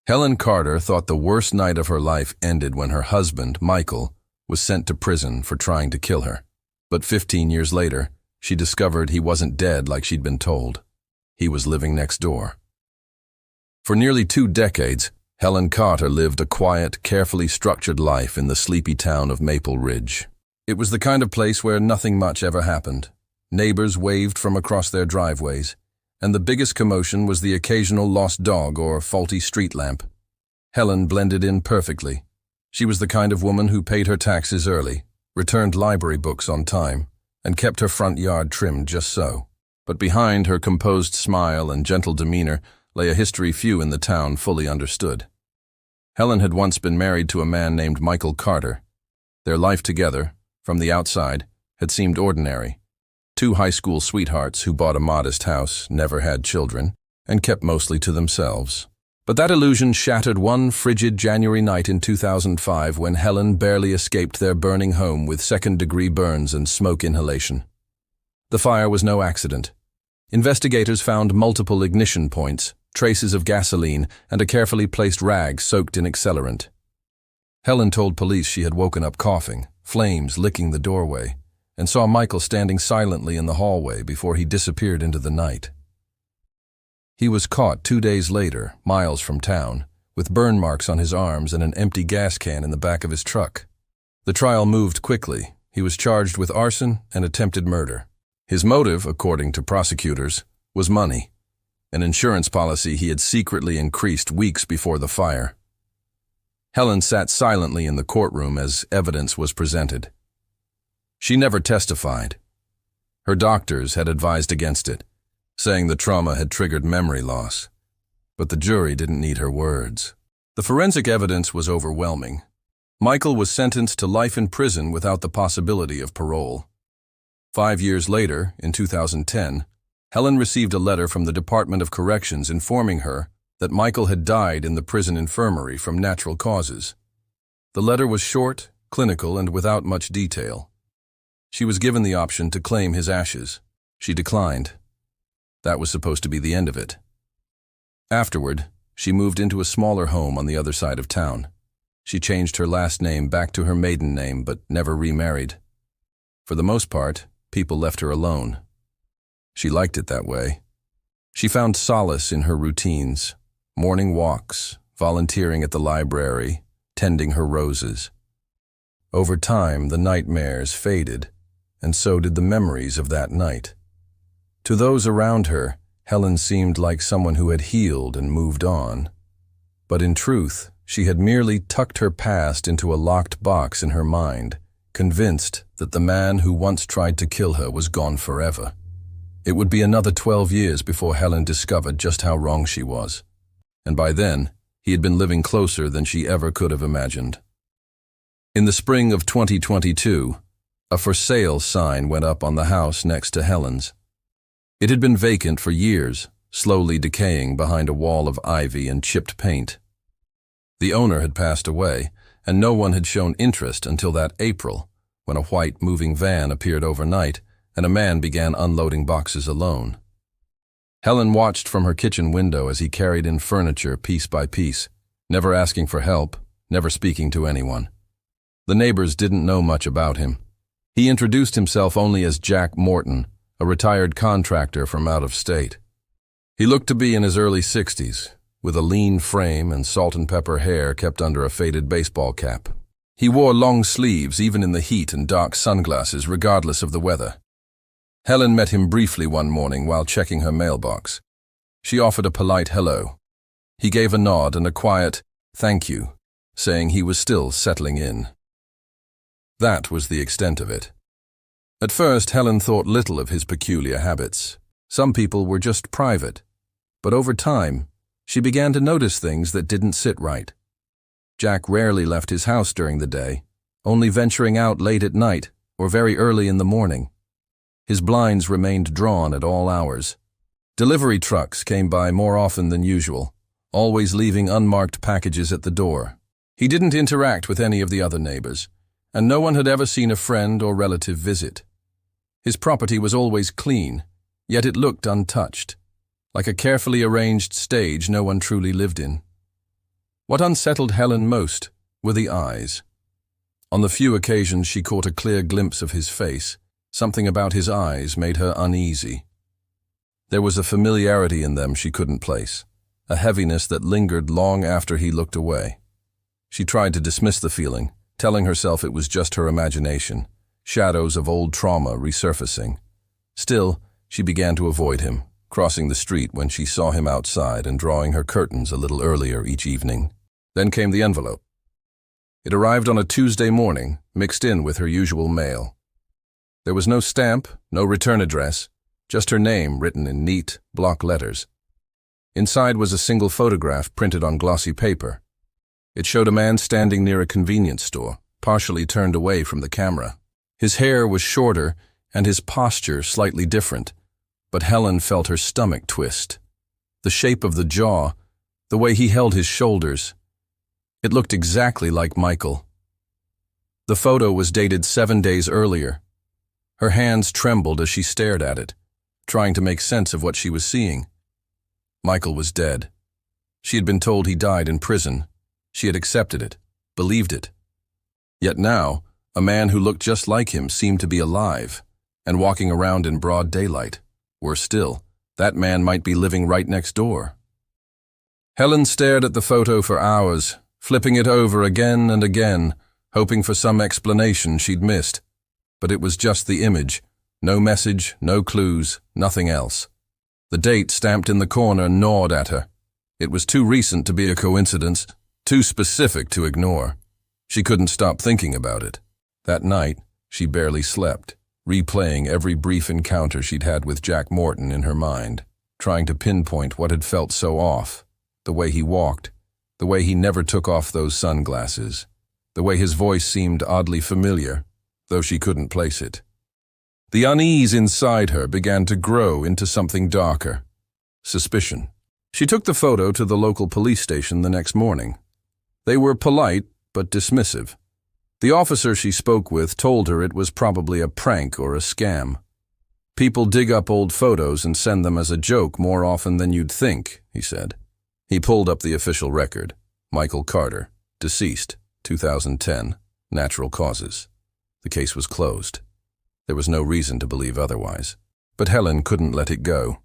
Helen Carter thought the worst night of her life ended when her husband, Michael, was sent to prison for trying to kill her. But 15 years later, she discovered he wasn't dead like she'd been told. He was living next door. For nearly 2 decades, Helen Carter lived a quiet, carefully structured life in the sleepy town of Maple Ridge. It was the kind of place where nothing much ever happened. Neighbors waved from across their driveways, and the biggest commotion was the occasional lost dog or faulty street lamp. Helen blended in perfectly. She was the kind of woman who paid her taxes early, returned library books on time, and kept her front yard trimmed just so. But behind her composed smile and gentle demeanor lay a history few in the town fully understood. Helen had once been married to a man named Michael Carter. Their life together, from the outside, had seemed ordinary. 2 high school sweethearts who bought a modest house, never had children, and kept mostly to themselves. But that illusion shattered one frigid January night in 2005 when Helen barely escaped their burning home with second-degree burns and smoke inhalation. The fire was no accident. Investigators found multiple ignition points, traces of gasoline, and a carefully placed rag soaked in accelerant. Helen told police she had woken up coughing, flames licking the doorway, and saw Michael standing silently in the hallway before he disappeared into the night. He was caught 2 days later, miles from town, with burn marks on his arms and an empty gas can in the back of his truck. The trial moved quickly. He was charged with arson and attempted murder. His motive, according to prosecutors, was money, an insurance policy he had secretly increased weeks before the fire. Helen sat silently in the courtroom as evidence was presented. She never testified. Her doctors had advised against it, saying the trauma had triggered memory loss. But the jury didn't need her words. The forensic evidence was overwhelming. Michael was sentenced to life in prison without the possibility of parole. 5 years later, in 2010, Helen received a letter from the Department of Corrections informing her that Michael had died in the prison infirmary from natural causes. The letter was short, clinical, and without much detail. She was given the option to claim his ashes. She declined. That was supposed to be the end of it. Afterward, she moved into a smaller home on the other side of town. She changed her last name back to her maiden name, but never remarried. For the most part, people left her alone. She liked it that way. She found solace in her routines, morning walks, volunteering at the library, tending her roses. Over time, the nightmares faded, and so did the memories of that night. To those around her, Helen seemed like someone who had healed and moved on. But in truth, she had merely tucked her past into a locked box in her mind, convinced that the man who once tried to kill her was gone forever. It would be another 12 years before Helen discovered just how wrong she was. And by then, he had been living closer than she ever could have imagined. In the spring of 2022, a for sale sign went up on the house next to Helen's. It had been vacant for years, slowly decaying behind a wall of ivy and chipped paint. The owner had passed away, and no one had shown interest until that April, when a white moving van appeared overnight and a man began unloading boxes alone. Helen watched from her kitchen window as he carried in furniture piece by piece, never asking for help, never speaking to anyone. The neighbors didn't know much about him. He introduced himself only as Jack Morton, a retired contractor from out of state. He looked to be in his early 60s, with a lean frame and salt and pepper hair kept under a faded baseball cap. He wore long sleeves even in the heat and dark sunglasses regardless of the weather. Helen met him briefly one morning while checking her mailbox. She offered a polite hello. He gave a nod and a quiet thank you, saying he was still settling in. That was the extent of it. At first, Helen thought little of his peculiar habits. Some people were just private. But over time, she began to notice things that didn't sit right. Jack rarely left his house during the day, only venturing out late at night or very early in the morning. His blinds remained drawn at all hours. Delivery trucks came by more often than usual, always leaving unmarked packages at the door. He didn't interact with any of the other neighbors, and no one had ever seen a friend or relative visit. His property was always clean, yet it looked untouched, like a carefully arranged stage no one truly lived in. What unsettled Helen most were the eyes. On the few occasions she caught a clear glimpse of his face, something about his eyes made her uneasy. There was a familiarity in them she couldn't place, a heaviness that lingered long after he looked away. She tried to dismiss the feeling, telling herself it was just her imagination, shadows of old trauma resurfacing. Still, she began to avoid him, crossing the street when she saw him outside and drawing her curtains a little earlier each evening. Then came the envelope. It arrived on a Tuesday morning, mixed in with her usual mail. There was no stamp, no return address, just her name written in neat, block letters. Inside was a single photograph printed on glossy paper. It showed a man standing near a convenience store, partially turned away from the camera. His hair was shorter and his posture slightly different, but Helen felt her stomach twist. The shape of the jaw, the way he held his shoulders. It looked exactly like Michael. The photo was dated 7 days earlier. Her hands trembled as she stared at it, trying to make sense of what she was seeing. Michael was dead. She had been told he died in prison. She had accepted it, believed it. Yet now, a man who looked just like him seemed to be alive and walking around in broad daylight. Worse still, that man might be living right next door. Helen stared at the photo for hours, flipping it over again and again, hoping for some explanation she'd missed. But it was just the image. No message, no clues, nothing else. The date stamped in the corner gnawed at her. It was too recent to be a coincidence, too specific to ignore. She couldn't stop thinking about it. That night, she barely slept, replaying every brief encounter she'd had with Jack Morton in her mind, trying to pinpoint what had felt so off. The way he walked, the way he never took off those sunglasses, the way his voice seemed oddly familiar, though she couldn't place it. The unease inside her began to grow into something darker. Suspicion. She took the photo to the local police station the next morning. They were polite, but dismissive. The officer she spoke with told her it was probably a prank or a scam. People dig up old photos and send them as a joke more often than you'd think, he said. He pulled up the official record. Michael Carter, deceased, 2010, natural causes. The case was closed. There was no reason to believe otherwise. But Helen couldn't let it go.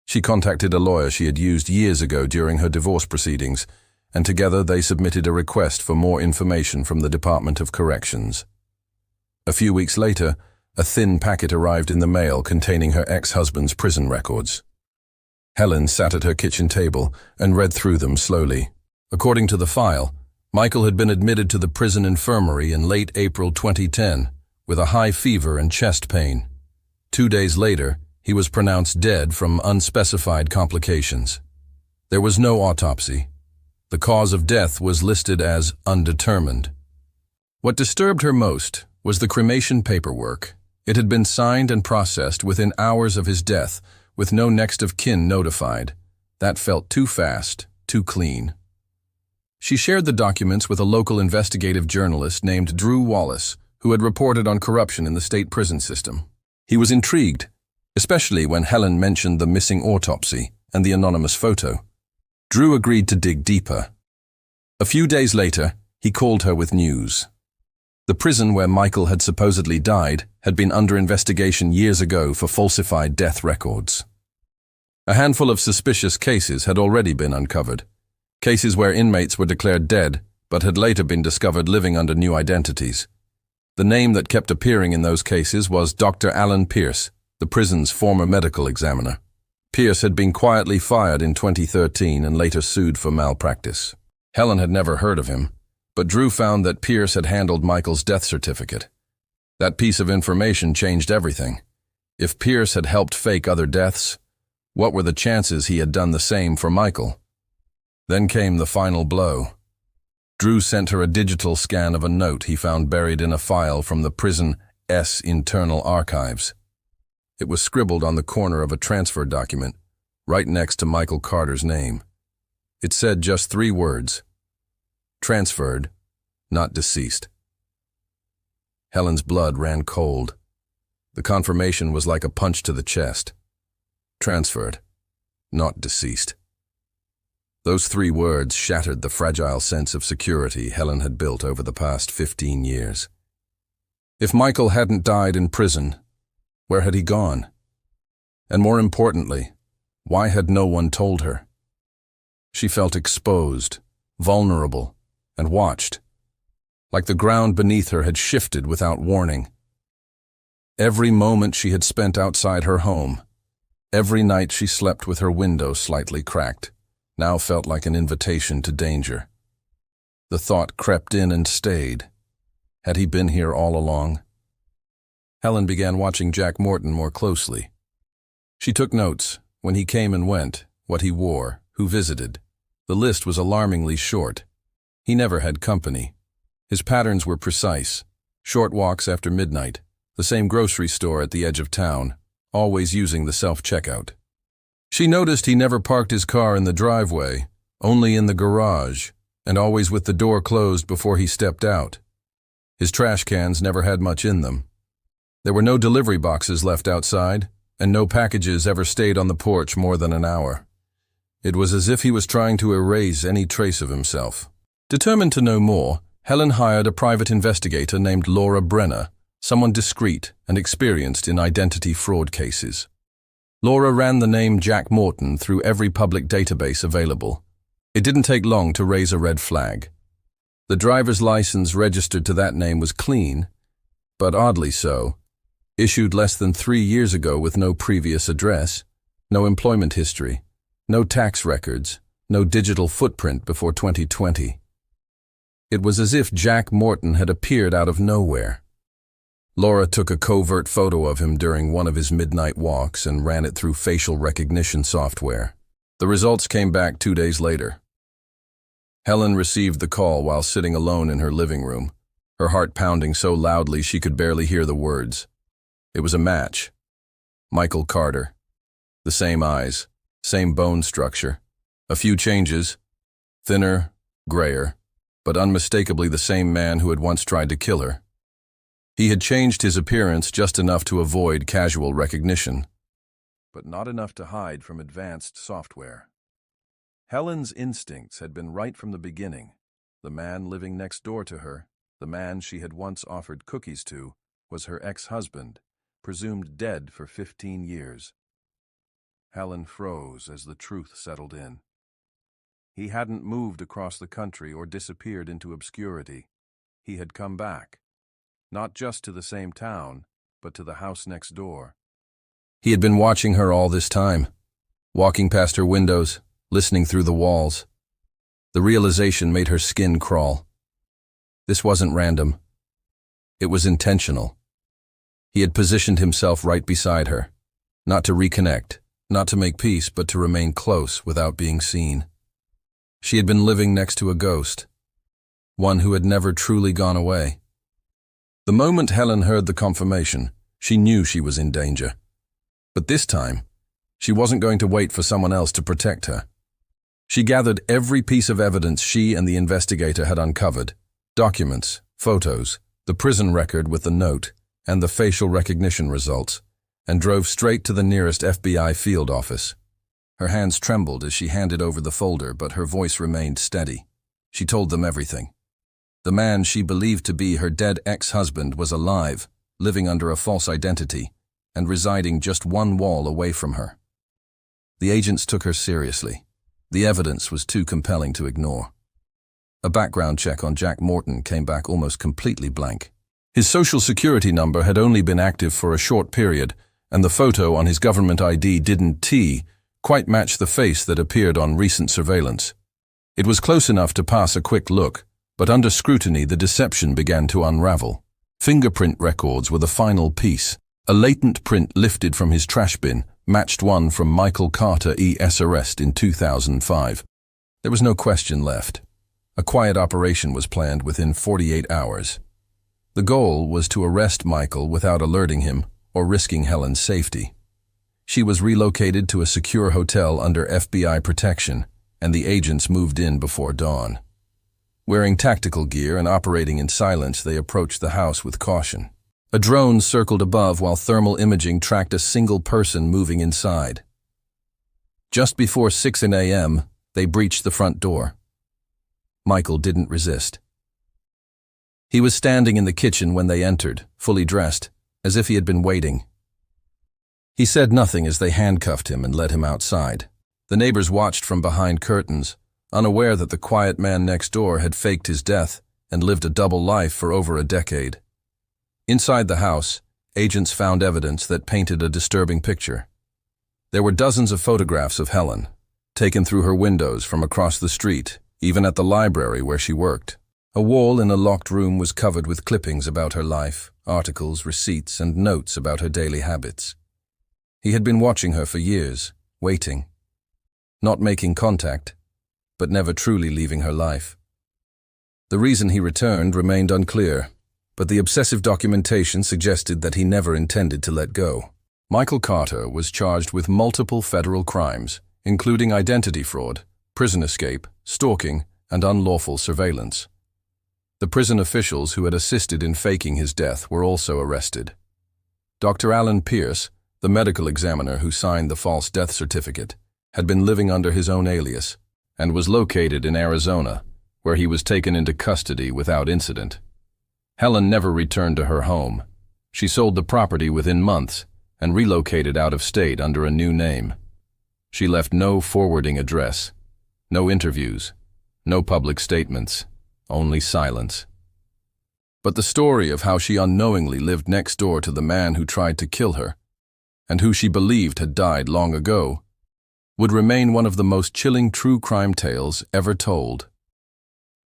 She contacted a lawyer she had used years ago during her divorce proceedings, and together they submitted a request for more information from the Department of Corrections. A few weeks later, a thin packet arrived in the mail containing her ex-husband's prison records. Helen sat at her kitchen table and read through them slowly. According to the file, Michael had been admitted to the prison infirmary in late April 2010 with a high fever and chest pain. 2 days later, he was pronounced dead from unspecified complications. There was no autopsy. The cause of death was listed as undetermined. What disturbed her most was the cremation paperwork. It had been signed and processed within hours of his death, with no next of kin notified. That felt too fast, too clean. She shared the documents with a local investigative journalist named Drew Wallace, who had reported on corruption in the state prison system. He was intrigued, especially when Helen mentioned the missing autopsy and the anonymous photo. Drew agreed to dig deeper. A few days later, he called her with news. The prison where Michael had supposedly died had been under investigation years ago for falsified death records. A handful of suspicious cases had already been uncovered. Cases where inmates were declared dead, but had later been discovered living under new identities. The name that kept appearing in those cases was Dr. Alan Pierce, the prison's former medical examiner. Pierce had been quietly fired in 2013 and later sued for malpractice. Helen had never heard of him, but Drew found that Pierce had handled Michael's death certificate. That piece of information changed everything. If Pierce had helped fake other deaths, what were the chances he had done the same for Michael? Then came the final blow. Drew sent her a digital scan of a note he found buried in a file from the prison's internal archives. It was scribbled on the corner of a transfer document, right next to Michael Carter's name. It said just 3 words: transferred, not deceased. Helen's blood ran cold. The confirmation was like a punch to the chest. Transferred, not deceased. Those 3 words shattered the fragile sense of security Helen had built over the past 15 years. If Michael hadn't died in prison, where had he gone? And more importantly, why had no one told her? She felt exposed, vulnerable, and watched, like the ground beneath her had shifted without warning. Every moment she had spent outside her home, every night she slept with her window slightly cracked, now felt like an invitation to danger. The thought crept in and stayed. Had he been here all along? Helen began watching Jack Morton more closely. She took notes, when he came and went, what he wore, who visited. The list was alarmingly short. He never had company. His patterns were precise. Short walks after midnight, the same grocery store at the edge of town, always using the self-checkout. She noticed he never parked his car in the driveway, only in the garage, and always with the door closed before he stepped out. His trash cans never had much in them. There were no delivery boxes left outside, and no packages ever stayed on the porch more than an hour. It was as if he was trying to erase any trace of himself. Determined to know more, Helen hired a private investigator named Laura Brenner, someone discreet and experienced in identity fraud cases. Laura ran the name Jack Morton through every public database available. It didn't take long to raise a red flag. The driver's license registered to that name was clean, but oddly so, issued less than 3 years ago with no previous address, no employment history, no tax records, no digital footprint before 2020. It was as if Jack Morton had appeared out of nowhere. Laura took a covert photo of him during one of his midnight walks and ran it through facial recognition software. The results came back 2 days later. Helen received the call while sitting alone in her living room, her heart pounding so loudly she could barely hear the words. It was a match. Michael Carter. The same eyes, same bone structure. A few changes. Thinner, grayer, but unmistakably the same man who had once tried to kill her. He had changed his appearance just enough to avoid casual recognition, but not enough to hide from advanced software. Helen's instincts had been right from the beginning. The man living next door to her, the man she had once offered cookies to, was her ex-husband, presumed dead for 15 years. Helen froze as the truth settled in. He hadn't moved across the country or disappeared into obscurity. He had come back, not just to the same town, but to the house next door. He had been watching her all this time, walking past her windows, listening through the walls. The realization made her skin crawl. This wasn't random. It was intentional. He had positioned himself right beside her, not to reconnect, not to make peace, but to remain close without being seen. She had been living next to a ghost, one who had never truly gone away. The moment Helen heard the confirmation, she knew she was in danger. But this time, she wasn't going to wait for someone else to protect her. She gathered every piece of evidence she and the investigator had uncovered, documents, photos, the prison record with the note, and the facial recognition results, and drove straight to the nearest FBI field office. Her hands trembled as she handed over the folder, but her voice remained steady. She told them everything. The man she believed to be her dead ex-husband was alive, living under a false identity, and residing just one wall away from her. The agents took her seriously. The evidence was too compelling to ignore. A background check on Jack Morton came back almost completely blank. His social security number had only been active for a short period, and the photo on his government ID didn't quite match the face that appeared on recent surveillance. It was close enough to pass a quick look, but under scrutiny the deception began to unravel. Fingerprint records were the final piece. A latent print lifted from his trash bin matched one from Michael Carter E.S. arrest in 2005. There was no question left. A quiet operation was planned within 48 hours. The goal was to arrest Michael without alerting him or risking Helen's safety. She was relocated to a secure hotel under FBI protection, and the agents moved in before dawn. Wearing tactical gear and operating in silence, they approached the house with caution. A drone circled above while thermal imaging tracked a single person moving inside. Just before 6 a.m., They breached the front door. Michael didn't resist. He was standing in the kitchen when they entered, fully dressed, as if he had been waiting. He said nothing as they handcuffed him and led him outside. The neighbors watched from behind curtains, unaware that the quiet man next door had faked his death and lived a double life for over a decade. Inside the house, agents found evidence that painted a disturbing picture. There were dozens of photographs of Helen, taken through her windows from across the street, even at the library where she worked. A wall in a locked room was covered with clippings about her life, articles, receipts, and notes about her daily habits. He had been watching her for years, waiting, not making contact, but never truly leaving her life. The reason he returned remained unclear, but the obsessive documentation suggested that he never intended to let go. Michael Carter was charged with multiple federal crimes, including identity fraud, prison escape, stalking, and unlawful surveillance. The prison officials who had assisted in faking his death were also arrested. Dr. Alan Pierce, the medical examiner who signed the false death certificate, had been living under his own alias and was located in Arizona, where he was taken into custody without incident. Helen never returned to her home. She sold the property within months and relocated out of state under a new name. She left no forwarding address, no interviews, no public statements, only silence. But the story of how she unknowingly lived next door to the man who tried to kill her, and who she believed had died long ago, would remain one of the most chilling true crime tales ever told.